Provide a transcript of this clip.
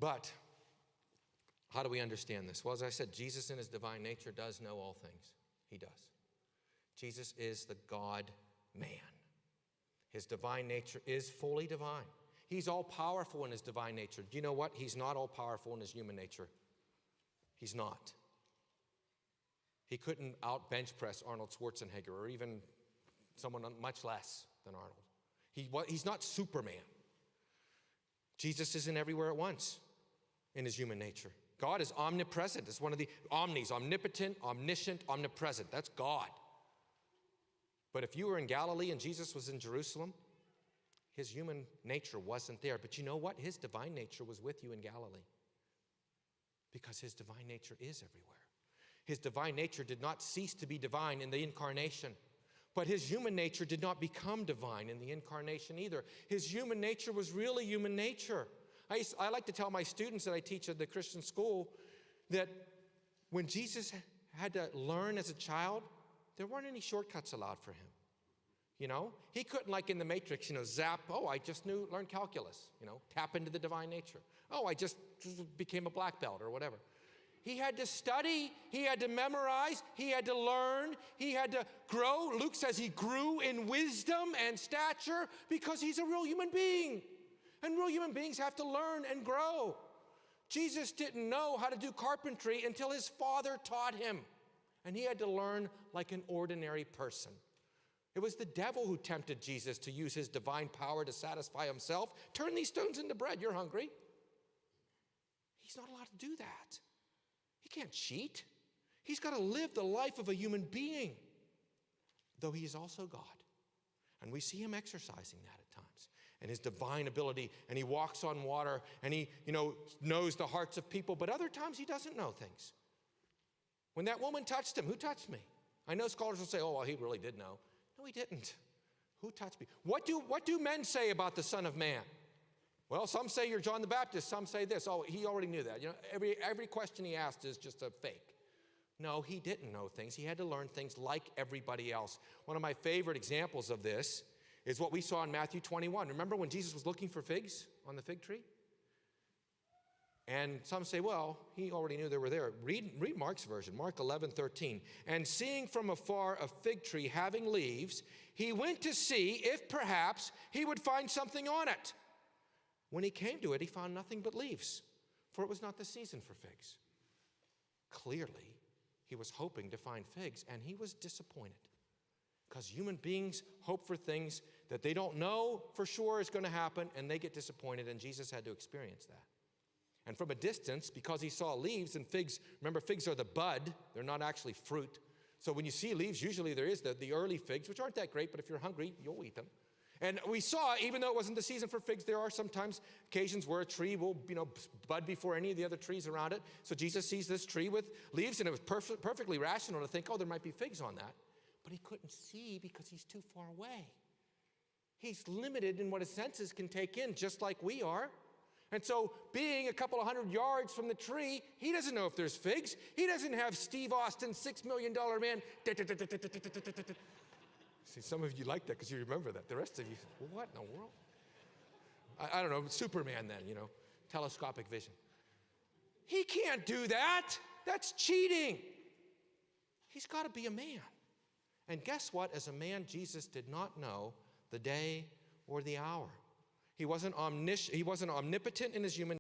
But how do we understand this? Well, as I said, Jesus in his divine nature does know all things. He does. Jesus is the God-man. His divine nature is fully divine. He's all-powerful in his divine nature. Do you know what? He's not all-powerful in his human nature. He's not. He couldn't out-bench press Arnold Schwarzenegger or even someone much less than Arnold. He's not Superman. Jesus isn't everywhere at once in his human nature. God is omnipresent. It's one of the omnis, omnipotent, omniscient, omnipresent. That's God. But if you were in Galilee and Jesus was in Jerusalem, his human nature wasn't there. But you know what? His divine nature was with you in Galilee because his divine nature is everywhere. His divine nature did not cease to be divine in the incarnation, but his human nature did not become divine in the incarnation either. His human nature was really human nature. I like to tell my students that I teach at the Christian school that when Jesus had to learn as a child, there weren't any shortcuts allowed for him. You know, he couldn't, like in the Matrix, zap, oh, I just learned calculus, tap into the divine nature. Oh, I just became a black belt or whatever. He had to study, he had to memorize, he had to learn, he had to grow. Luke says he grew in wisdom and stature because he's a real human being. And real human beings have to learn and grow. Jesus didn't know how to do carpentry until his Father taught him. And he had to learn like an ordinary person. It was the devil who tempted Jesus to use his divine power to satisfy himself. Turn these stones into bread, you're hungry. He's not allowed to do that. He can't cheat. He's got to live the life of a human being, though he is also God. And we see him exercising that at times. And his divine ability, and he walks on water, and he, knows the hearts of people, but other times he doesn't know things. When that woman touched him, who touched me? I know scholars will say, oh, well, he really did know. No, he didn't. Who touched me? What do men say about the Son of Man? Well, some say you're John the Baptist. Some say this. Oh, he already knew that. Every question he asked is just a fake. No, he didn't know things. He had to learn things like everybody else. One of my favorite examples of this is what we saw in Matthew 21. Remember when Jesus was looking for figs on the fig tree? And some say, well, he already knew they were there. Read Mark's version, Mark 11:13. And seeing from afar a fig tree having leaves, he went to see if perhaps he would find something on it. When he came to it, he found nothing but leaves, for it was not the season for figs. Clearly, he was hoping to find figs, and he was disappointed. Because human beings hope for things that they don't know for sure is going to happen, and they get disappointed, and Jesus had to experience that. And from a distance, because he saw leaves and figs, remember figs are the bud, they're not actually fruit. So when you see leaves, usually there is the early figs, which aren't that great, but if you're hungry, you'll eat them. And we saw, even though it wasn't the season for figs, there are sometimes occasions where a tree will, bud before any of the other trees around it. So Jesus sees this tree with leaves, and it was perfectly rational to think, oh, there might be figs on that. But he couldn't see because he's too far away. He's limited in what his senses can take in, just like we are. And so being a couple of 100 yards from the tree, he doesn't know if there's figs. He doesn't have Steve Austin's $6 million man. See, some of you like that because you remember that. The rest of you, well, what in the world? I don't know, Superman then, telescopic vision. He can't do that. That's cheating. He's got to be a man. And guess what? As a man, Jesus did not know the day or the hour. He wasn't omnipotent in his human